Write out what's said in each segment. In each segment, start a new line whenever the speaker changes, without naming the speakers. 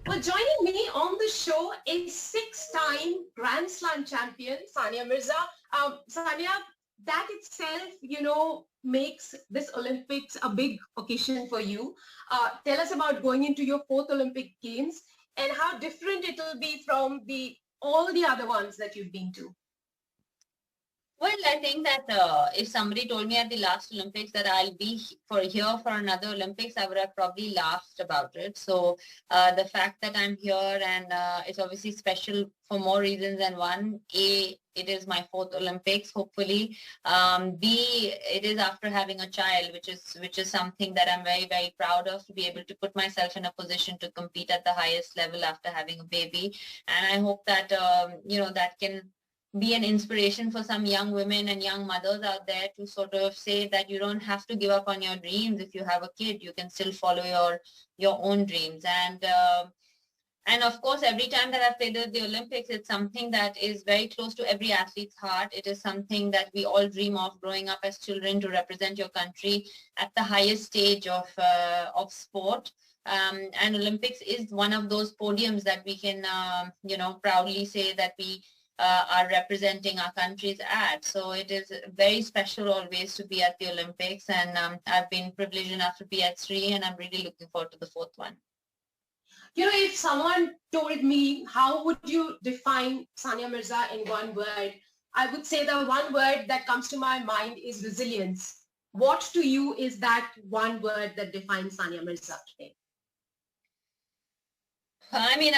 Well, joining me on the show is six-time Grand Slam champion Sania Mirza. Sania, that itself, makes this Olympics a big occasion for you. Tell us about going into your fourth Olympic Games and how different it will be from the all the other ones that you've been to.
Well, I think that if somebody told me at the last Olympics that I'll be here for another Olympics, I would have probably laughed about it. So the fact that I'm here and it's obviously special for more reasons than one. A, it is my fourth Olympics, hopefully. B, it is after having a child, which is something that I'm very, very proud of, to be able to put myself in a position to compete at the highest level after having a baby. And I hope that, that can be an inspiration for some young women and young mothers out there to sort of say that you don't have to give up on your dreams. If you have a kid, you can still follow your own dreams. And of course, every time that I've played at the Olympics, it's something that is very close to every athlete's heart. It is something that we all dream of growing up as children, to represent your country at the highest stage of sport. And Olympics is one of those podiums that we can, proudly say that we are representing our countries at. So it is very special always to be at the Olympics, and I've been privileged enough to be at three, and I'm really looking forward to the fourth one.
If someone told me, how would you define Sania Mirza in one word? I would say the one word that comes to my mind is resilience. What to you is that one word that defines Sania Mirza today?
I mean,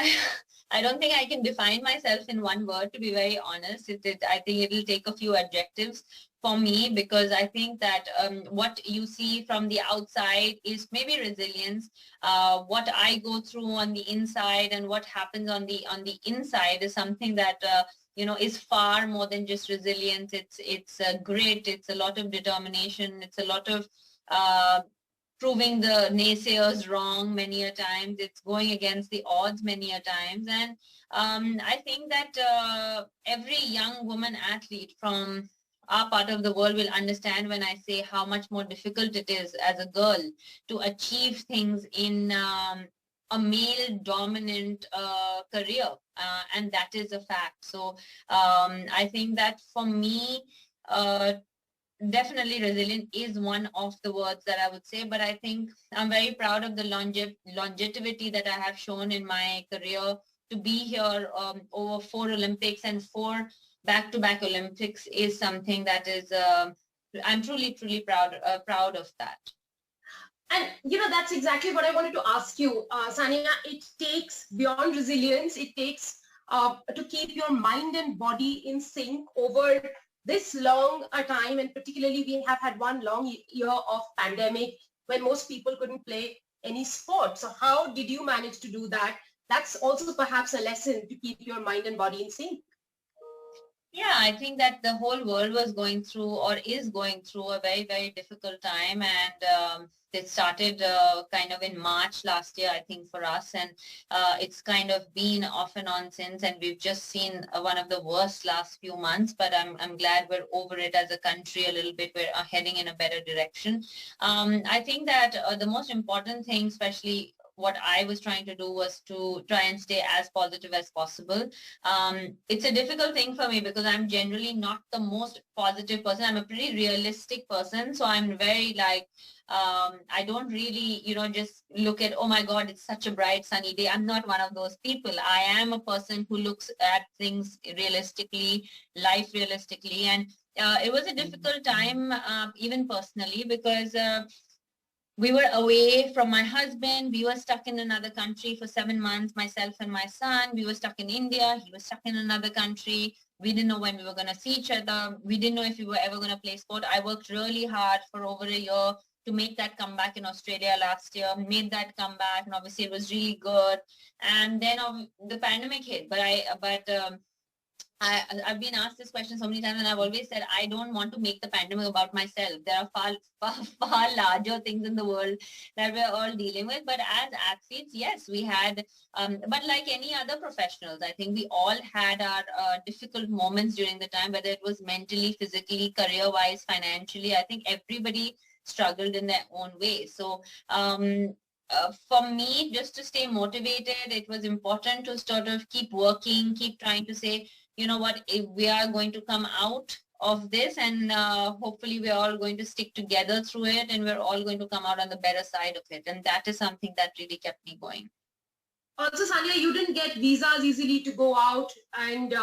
I don't think I can define myself in one word, to be very honest. I think it'll take a few adjectives for me, because I think that what you see from the outside is maybe resilience. What I go through on the inside and what happens on the inside is something that is far more than just resilience. It's grit. It's a lot of determination. It's a lot of proving the naysayers wrong many a times. It's going against the odds many a times. And I think that every young woman athlete from our part of the world will understand when I say how much more difficult it is as a girl to achieve things in a male-dominant career. And that is a fact. So I think that for me, definitely resilient is one of the words that I would say, but I think I'm very proud of the longevity that I have shown in my career. To be here over 4 Olympics and 4 back-to-back Olympics is something that is, I'm truly, truly proud of that.
And, that's exactly what I wanted to ask you, Sania. It takes, beyond resilience, it takes to keep your mind and body in sync over this long a time, and particularly we have had one long year of pandemic when most people couldn't play any sport. So how did you manage to do that? That's also perhaps a lesson to keep your mind and body in sync.
Yeah, I think that the whole world was going through, or is going through, a very, very difficult time. And it started kind of in March last year, I think, for us. And it's kind of been off and on since. And we've just seen one of the worst last few months. But I'm glad we're over it as a country a little bit. We're heading in a better direction. I think that the most important thing, especially what I was trying to do, was to try and stay as positive as possible. It's a difficult thing for me because I'm generally not the most positive person. I'm a pretty realistic person. So I'm very like, I don't really, just look at, oh my God, it's such a bright sunny day. I'm not one of those people. I am a person who looks at things realistically, life realistically. And it was a difficult time, even personally, because we were away from my husband. We were stuck in another country for 7 months, myself and my son. We were stuck in India. He was stuck in another country. We didn't know when we were going to see each other. We didn't know if we were ever going to play sport. I worked really hard for over a year to make that comeback in Australia last year, made that comeback, and obviously it was really good. And then the pandemic hit. I've been asked this question so many times, and I've always said I don't want to make the pandemic about myself. There are far larger things in the world that we're all dealing with. But as athletes, yes, we had, but like any other professionals, I think we all had our difficult moments during the time, whether it was mentally, physically, career-wise, financially. I think everybody struggled in their own way. So for me, just to stay motivated, it was important to sort of keep working, keep trying to say, you know what, if we are going to come out of this, and hopefully we're all going to stick together through it, and we're all going to come out on the better side of it. And that is something that really kept me going.
Also, Sania, you didn't get visas easily to go out and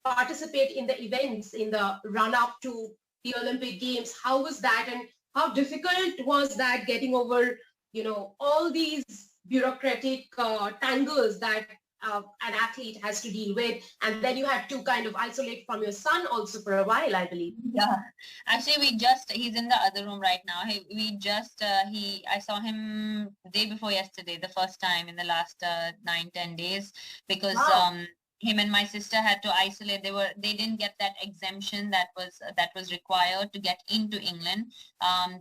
participate in the events in the run-up to the Olympic Games. How was that, and how difficult was that, getting over, you know, all these bureaucratic tangles that an athlete has to deal with, and then you had to kind of isolate from your son also for a while, I believe.
Yeah, actually, he's in the other room right now. I saw him the day before yesterday, the first time in the last 9-10 days, because
Wow.
Him and my sister had to isolate. They didn't get that exemption that was required to get into England.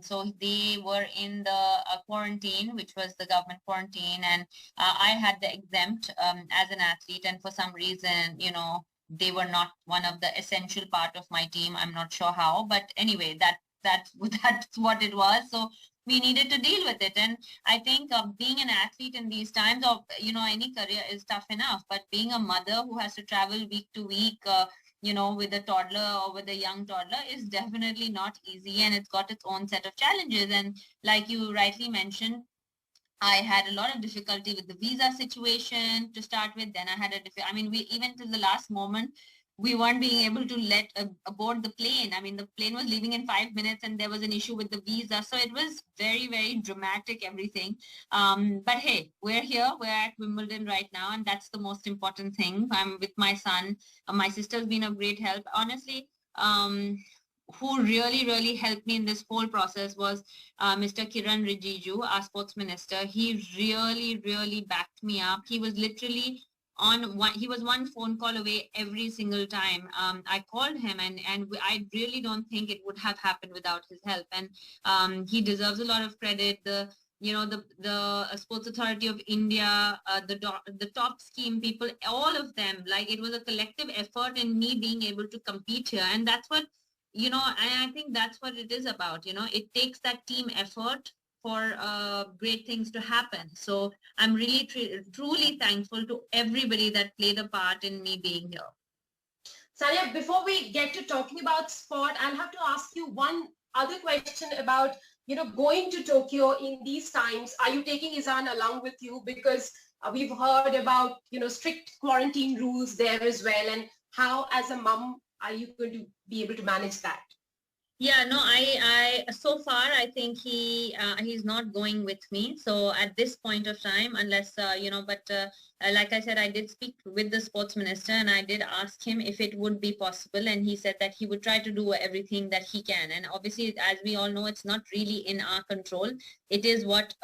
So they were in the quarantine, which was the government quarantine, and I had the exempt as an athlete, and for some reason, you know, they were not one of the essential part of my team. I'm not sure how, but anyway, that's what it was. So we needed to deal with it. And I think being an athlete in these times, of, you know, any career is tough enough, but being a mother who has to travel week to week, you know, with a toddler or with a young toddler is definitely not easy, and it's got its own set of challenges. And like you rightly mentioned, I had a lot of difficulty with the visa situation to start with. Then I had we even till the last moment, we weren't being able to let aboard the plane. I mean, the plane was leaving in 5 minutes, and there was an issue with the visa. So it was very, very dramatic, everything. But hey, we're here. We're at Wimbledon right now, and that's the most important thing. I'm with my son. My sister's been of great help. Honestly, who really, really helped me in this whole process was Mr. Kiran Rijiju, our sports minister. He really, really backed me up. He was literally he was one phone call away every single time. I called him, and I really don't think it would have happened without his help. And he deserves a lot of credit. The Sports Authority of India, the top scheme people, all of them, like, it was a collective effort in me being able to compete here. And that's what, you know, I think that's what it is about. You know, it takes that team effort for great things to happen. So I'm really truly thankful to everybody that played a part in me being here.
Sania, before we get to talking about sport, I'll have to ask you one other question about, you know, going to Tokyo in these times. Are you taking Izan along with you? Because we've heard about, you know, strict quarantine rules there as well. And how, as a mom, are you going to be able to manage that?
Yeah, no, I so far I think he's not going with me. So at this point of time, unless you know, but like I said, I did speak with the sports minister, and I did ask him if it would be possible, and he said that he would try to do everything that he can. And obviously, as we all know, it's not really in our control. It is what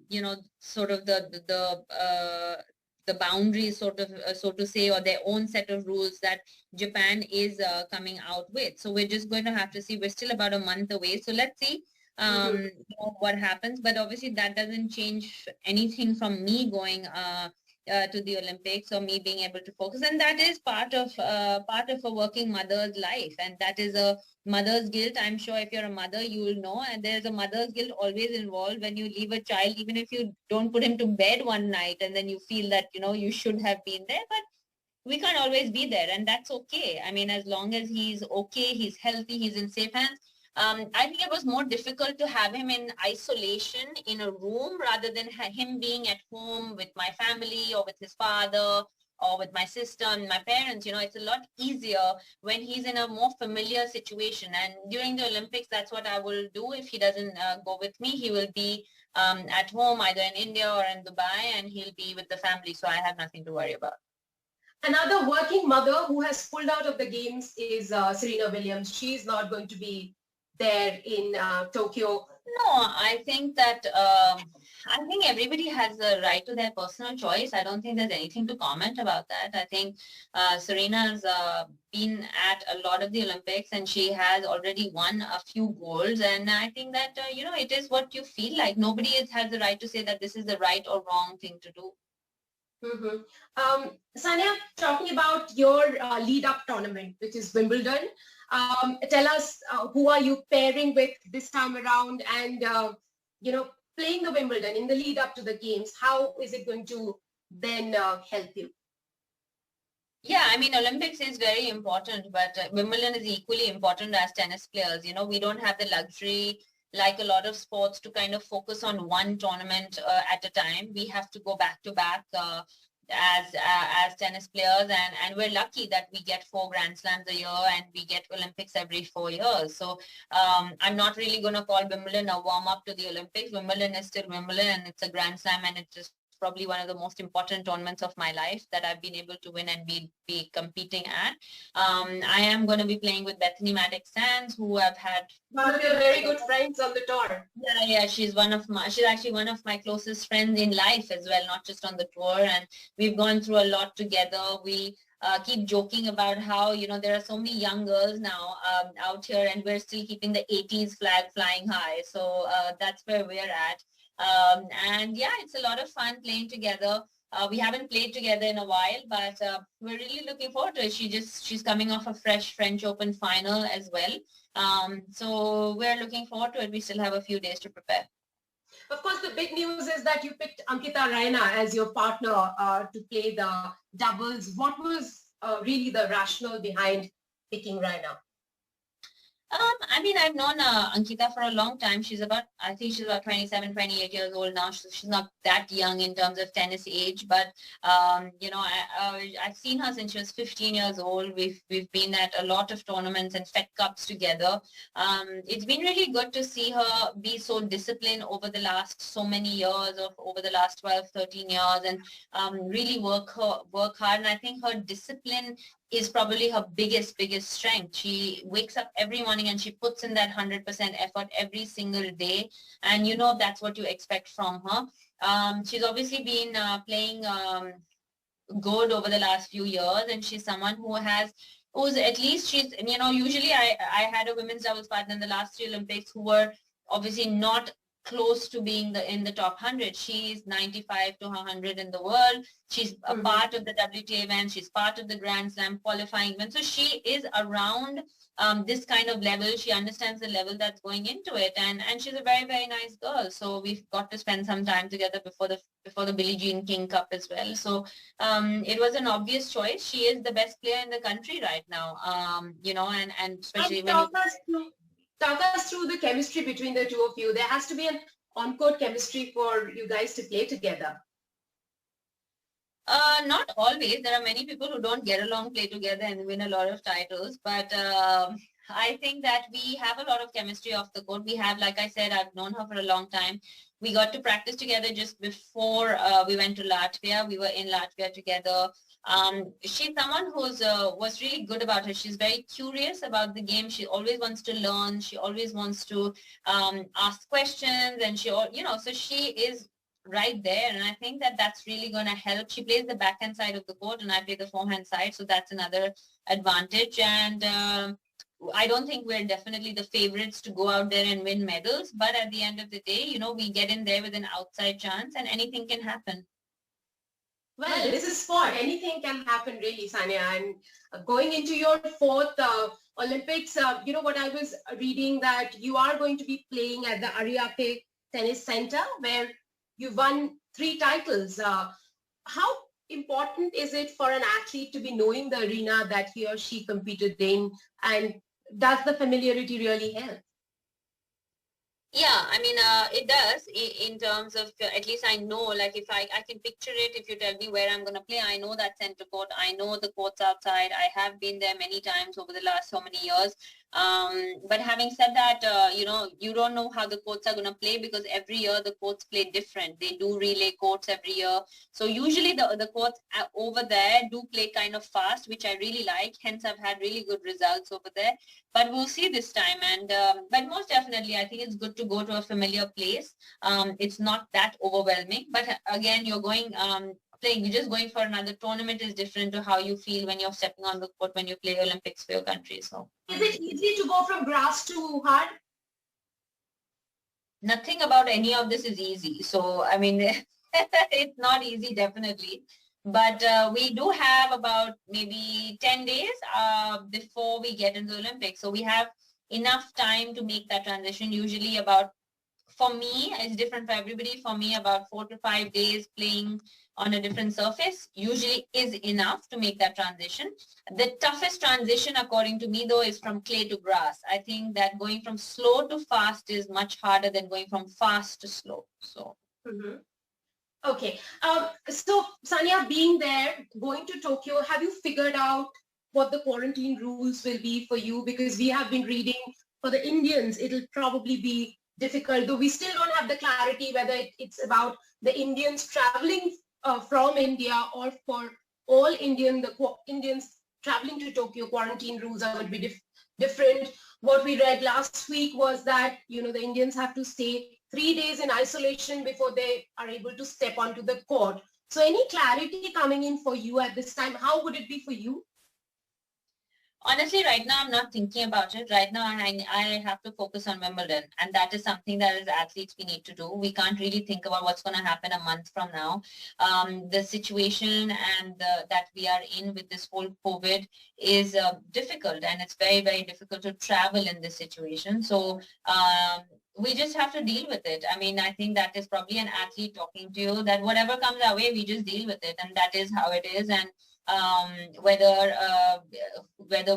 you know, sort of the boundaries, sort of, so to say, or their own set of rules that Japan is coming out with. So we're just going to have to see. We're still about a month away. So let's see you know, what happens. But obviously that doesn't change anything from me going to the Olympics, or me being able to focus. And that is part of a working mother's life. And that is a mother's guilt. I'm sure if you're a mother, you will know. And there's a mother's guilt always involved when you leave a child, even if you don't put him to bed one night and then you feel that, you know, you should have been there. But we can't always be there, and that's okay. I mean, as long as he's okay, he's healthy, he's in safe hands. I think it was more difficult to have him in isolation in a room rather than him being at home with my family or with his father or with my sister and my parents. You know, it's a lot easier when he's in a more familiar situation. And during the Olympics, that's what I will do. If he doesn't go with me, he will be at home, either in India or in Dubai, and he'll be with the family. So I have nothing to worry about.
Another working mother who has pulled out of the games is Serena Williams. She's not going to be there in Tokyo.
No, I think that I think everybody has a right to their personal choice. I don't think there's anything to comment about that. I think Serena's been at a lot of the Olympics, and she has already won a few golds. And I think that, you know, it is what you feel like. Nobody has the right to say that this is the right or wrong thing to do.
Sania, talking about your lead-up tournament, which is Wimbledon, tell us who are you pairing with this time around, and you know, playing the Wimbledon in the lead up to the games, how is it going to then help you?
Yeah, I mean, Olympics is very important, but Wimbledon is equally important as tennis players. You know, we don't have the luxury like a lot of sports to kind of focus on one tournament at a time. We have to go back to back as tennis players, and we're lucky that we get 4 Grand Slams a year and we get Olympics every 4 years. So I'm not really going to call Wimbledon a warm up to the Olympics. Wimbledon is still Wimbledon, and it's a Grand Slam, and it's just probably one of the most important tournaments of my life that I've been able to win and be competing at. I am going to be playing with Bethany Mattek-Sands, who I've had
one of your very good friends on the tour.
Yeah, she's actually one of my closest friends in life as well, not just on the tour. And we've gone through a lot together. We keep joking about how, you know, there are so many young girls now out here, and we're still keeping the 80s flag flying high. So that's where we're at. And yeah, it's a lot of fun playing together. We haven't played together in a while, but we're really looking forward to it. She's coming off a fresh French Open final as well. So we're looking forward to it. We still have a few days to prepare.
Of course, the big news is that you picked Ankita Raina as your partner to play the doubles. What was really the rationale behind picking Raina?
I mean, I've known Ankita for a long time. I think she's about 27, 28 years old now. So she's not that young in terms of tennis age, but, you know, I've seen her since she was 15 years old. We've been at a lot of tournaments and Fed Cups together. It's been really good to see her be so disciplined over the last so many years, over the last 12, 13 years, and really work hard. And I think her discipline is probably her biggest strength. She wakes up every morning and she puts in that 100% effort every single day. And you know, that's what you expect from her. She's obviously been playing good over the last few years, and she's someone who's at least you know, usually I had a women's doubles partner in the last 3 Olympics who were obviously not close to being in the top 100. She's 95 to 100 in the world. She's a part of the WTA event. She's part of the Grand Slam qualifying event. So she is around this kind of level. She understands the level that's going into it, and she's a very, very nice girl. So we've got to spend some time together before the Billie Jean King Cup as well. So it was an obvious choice. She is the best player in the country right now. You know, and especially
talk us through the chemistry between the two of you. There has to be an on-court chemistry for you guys to play together.
Not always. There are many people who don't get along, play together, and win a lot of titles. But I think that we have a lot of chemistry off the court. We have, like I said, I've known her for a long time. We got to practice together just before we went to Latvia. We were in Latvia together. She's someone who's was really good about her. She's very curious about the game. She always wants to learn. She always wants to ask questions, and you know, so she is right there. And I think that that's really going to help. She plays the backhand side of the court, and I play the forehand side, so that's another advantage. And I don't think we're definitely the favorites to go out there and win medals, but at the end of the day, you know, we get in there with an outside chance, and anything can happen.
Well, this is sport. Anything can happen, really, Sania. And going into your 4th Olympics, you know what, I was reading that you are going to be playing at the Ariake Tennis Center, where you won 3 titles. How important is it for an athlete to be knowing the arena that he or she competed in, and does the familiarity really help?
Yeah, I mean, it does in terms of, at least I know, like if I can picture it, if you tell me where I'm going to play, I know that center court, I know the courts outside, I have been there many times over the last so many years. But having said that, you know, you don't know how the courts are going to play, because every year the courts play different. They do relay courts every year. So usually the courts over there do play kind of fast, which I really like. Hence, I've had really good results over there. But we'll see this time. And but most definitely, I think it's good to go to a familiar place. It's not that overwhelming. But again, you're going playing, you're just going for another tournament is different to how you feel when you're stepping on the court when you play Olympics for your country. So
is it easy to go from grass to hard?
Nothing about any of this is easy. So I mean, it's not easy, definitely. But we do have about maybe 10 days before we get into the Olympics. So we have enough time to make that transition, usually about for me, it's different for everybody. For me, about 4 to 5 days playing on a different surface usually is enough to make that transition. The toughest transition, according to me, though, is from clay to grass. I think that going from slow to fast is much harder than going from fast to slow. So.
Mm-hmm. Okay. So, Sania, being there, going to Tokyo, have you figured out what the quarantine rules will be for you? Because we have been reading for the Indians, it'll probably be difficult, though we still don't have the clarity whether it's about the Indians traveling from India or for all Indians traveling to Tokyo, quarantine rules are going to be different. What we read last week was that, the Indians have to stay 3 days in isolation before they are able to step onto the court. So any clarity coming in for you at this time? How would it be for you?
Honestly, right now, I'm not thinking about it. Right now, I have to focus on Wimbledon. And that is something that as athletes we need to do. We can't really think about what's going to happen a month from now. The situation and that we are in with this whole COVID is difficult. And it's very, very difficult to travel in this situation. So we just have to deal with it. I mean, I think that is probably an athlete talking to you, that whatever comes our way, we just deal with it. And that is how it is. And whether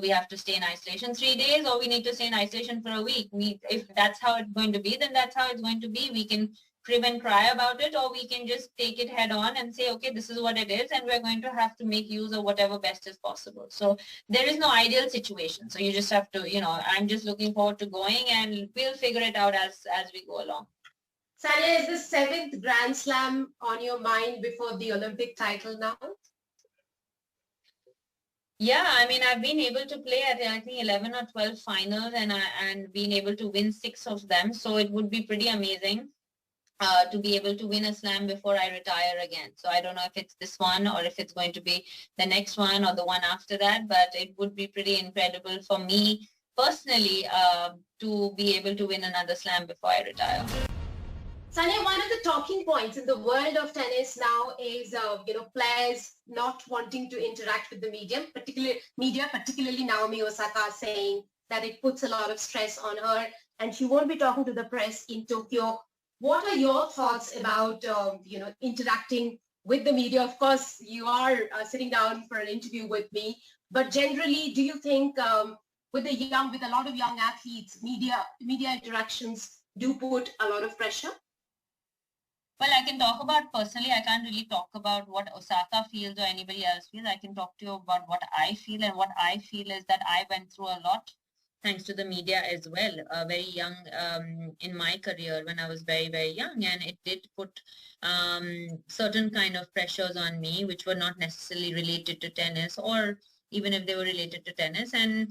we have to stay in isolation 3 days or we need to stay in isolation for a week. If that's how it's going to be, then that's how it's going to be. We can crib and cry about it, or we can just take it head on and say, okay, this is what it is, and we're going to have to make use of whatever best is possible. So there is no ideal situation. So you just have to, I'm just looking forward to going, and we'll figure it out as we go along.
Sania, is the 7th Grand Slam on your mind before the Olympic title now?
Yeah, I mean, I've been able to play at, I think, 11 or 12 finals and been able to win 6 of them. So it would be pretty amazing to be able to win a slam before I retire again. So I don't know if it's this one or if it's going to be the next one or the one after that, but it would be pretty incredible for me personally to be able to win another slam before I retire.
Sania, one of the talking points in the world of tennis now is, players not wanting to interact with the media, particularly Naomi Osaka, saying that it puts a lot of stress on her and she won't be talking to the press in Tokyo. What are your thoughts about, interacting with the media? Of course, you are sitting down for an interview with me, but generally, do you think with a lot of young athletes, media interactions do put a lot of pressure?
Well, I can talk about personally. I can't really talk about what Osaka feels or anybody else feels. I can talk to you about what I feel, and what I feel is that I went through a lot thanks to the media as well, very young in my career when I was very, very young. And it did put certain kind of pressures on me, which were not necessarily related to tennis, or even if they were related to tennis. And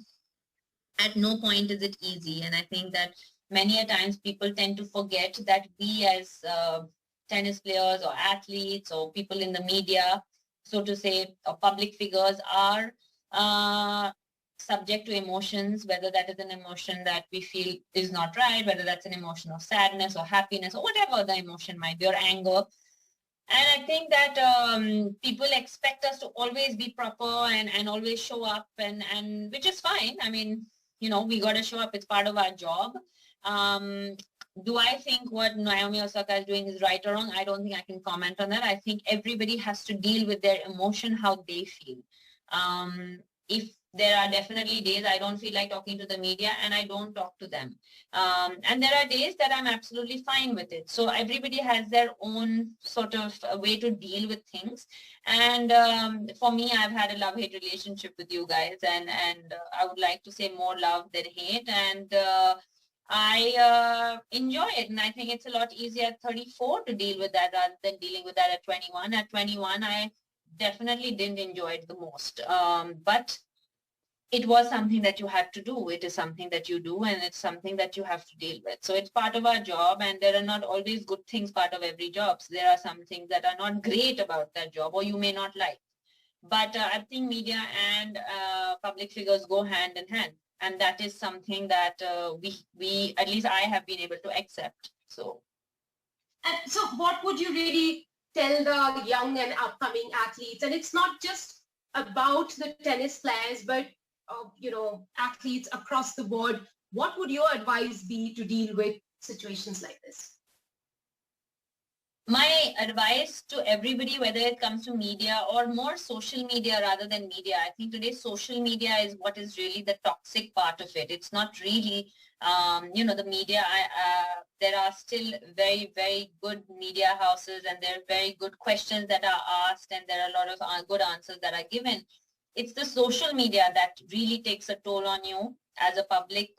at no point is it easy. And I think that many a times people tend to forget that we as tennis players or athletes or people in the media, so to say, or public figures are subject to emotions, whether that is an emotion that we feel is not right, whether that's an emotion of sadness or happiness or whatever the emotion might be, or anger. And I think that people expect us to always be proper and always show up, and which is fine. I mean, we got to show up. It's part of our job. Do I think what Naomi Osaka is doing is right or wrong? I don't think I can comment on that. I think everybody has to deal with their emotion, how they feel. If there are definitely days I don't feel like talking to the media and I don't talk to them. And there are days that I'm absolutely fine with it. So everybody has their own sort of way to deal with things. And for me, I've had a love-hate relationship with you guys, and I would like to say more love than hate. And I enjoy it, and I think it's a lot easier at 34 to deal with that rather than dealing with that at 21. At 21, I definitely didn't enjoy it the most, but it was something that you had to do. It is something that you do, and it's something that you have to deal with. So it's part of our job, and there are not always good things part of every job. So there are some things that are not great about that job, or you may not like. But I think media and public figures go hand in hand. And that is something that we, at least I have been able to accept. So
what would you really tell the young and upcoming athletes? And it's not just about the tennis players, but athletes across the board. What would your advice be to deal with situations like this?
My advice to everybody, whether it comes to media or more social media rather than media, I think today social media is what is really the toxic part of it. It's not really, the media. There are still very, very good media houses, and there are very good questions that are asked, and there are a lot of good answers that are given. It's the social media that really takes a toll on you as a public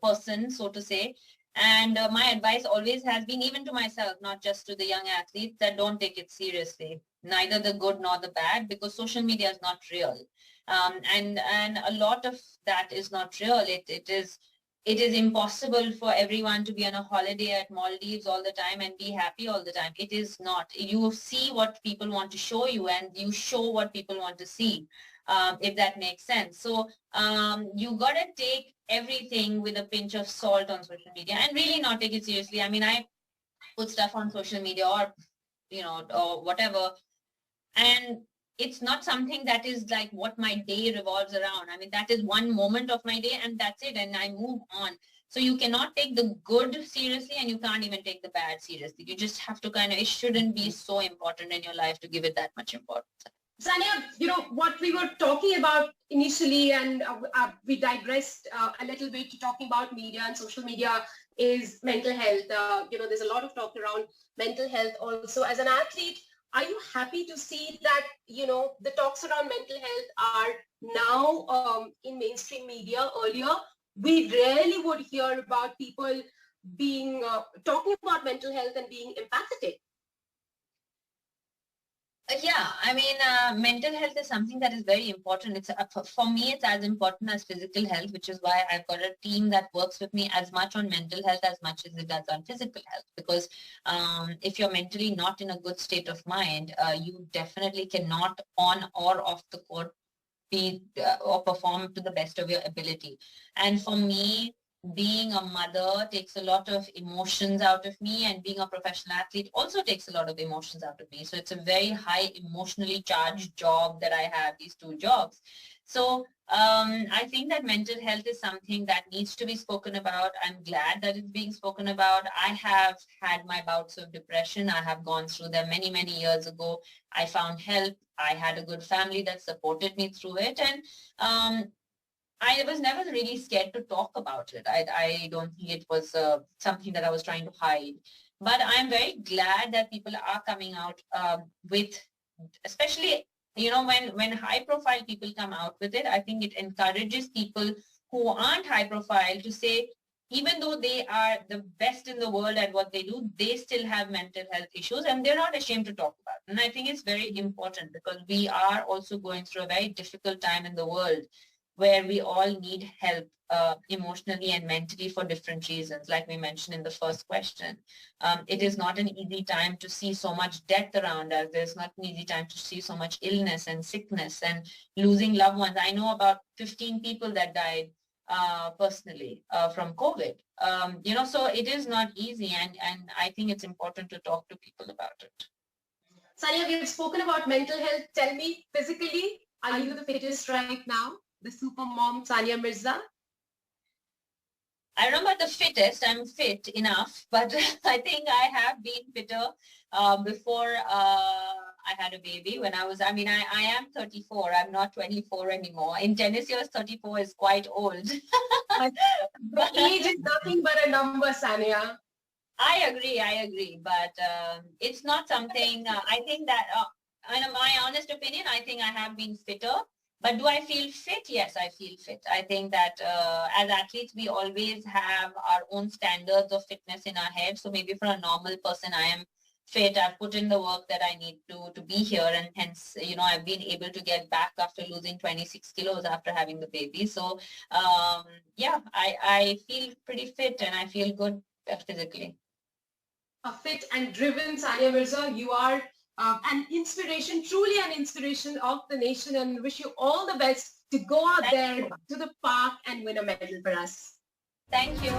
person, so to say. And my advice always has been, even to myself, not just to the young athletes, that don't take it seriously, neither the good nor the bad, because social media is not real. And a lot of that is not real. It is impossible for everyone to be on a holiday at Maldives all the time and be happy all the time. It is not. You see what people want to show you, and you show what people want to see, if that makes sense. So you got to take everything with a pinch of salt on social media and really not take it seriously. I mean, I put stuff on social media or, or whatever, and it's not something that is like what my day revolves around. I mean, that is one moment of my day and that's it, and I move on. So you cannot take the good seriously, and you can't even take the bad seriously. You just have to it shouldn't be so important in your life to give it that much importance.
Sania, what we were talking about initially, and we digressed a little bit to talking about media and social media, is mental health. There's a lot of talk around mental health also. As an athlete, are you happy to see that, the talks around mental health are now in mainstream media? Earlier, we rarely would hear about people being talking about mental health and being empathetic.
Yeah, I mean, mental health is something that is very important. It's for me, it's as important as physical health, which is why I've got a team that works with me as much on mental health as much as it does on physical health. Because if you're mentally not in a good state of mind, you definitely cannot on or off the court be or perform to the best of your ability. And for me, being a mother takes a lot of emotions out of me, and being a professional athlete also takes a lot of emotions out of me. So it's a very high emotionally charged job that I have, these two jobs. So I think that mental health is something that needs to be spoken about. I'm glad that it's being spoken about. I have had my bouts of depression. I have gone through them many, many years ago. I found help. I had a good family that supported me through it. And I was never really scared to talk about it. I don't think it was something that I was trying to hide. But I'm very glad that people are coming out with, especially, when high profile people come out with it, I think it encourages people who aren't high profile to say, even though they are the best in the world at what they do, they still have mental health issues, and they're not ashamed to talk about it. And I think it's very important, because we are also going through a very difficult time in the world, where we all need help emotionally and mentally for different reasons, like we mentioned in the first question. It is not an easy time to see so much death around us. There's not an easy time to see so much illness and sickness and losing loved ones. I know about 15 people that died personally from COVID. So it is not easy, and I think it's important to talk to people about it.
Sania, we have spoken about mental health. Tell me, physically, are you the fittest right now? The super mom, Sania Mirza?
I don't know about the fittest. I'm fit enough, but I think I have been fitter before I had a baby. When I am 34. I'm not 24 anymore. In tennis years, 34 is quite old.
But age is nothing but a number, Sania.
I agree. But it's not something, I think that, in my honest opinion, I think I have been fitter. But do I feel fit? Yes, I feel fit. I think that as athletes, we always have our own standards of fitness in our head. So maybe for a normal person, I am fit. I've put in the work that I need to be here. And hence, I've been able to get back after losing 26 kilos after having the baby. So yeah, I feel pretty fit, and I feel good physically.
A fit and driven Sania Mirza, you are an inspiration, truly an inspiration of the nation, and wish you all the best to go out there to the park and win a medal for us.
Thank you.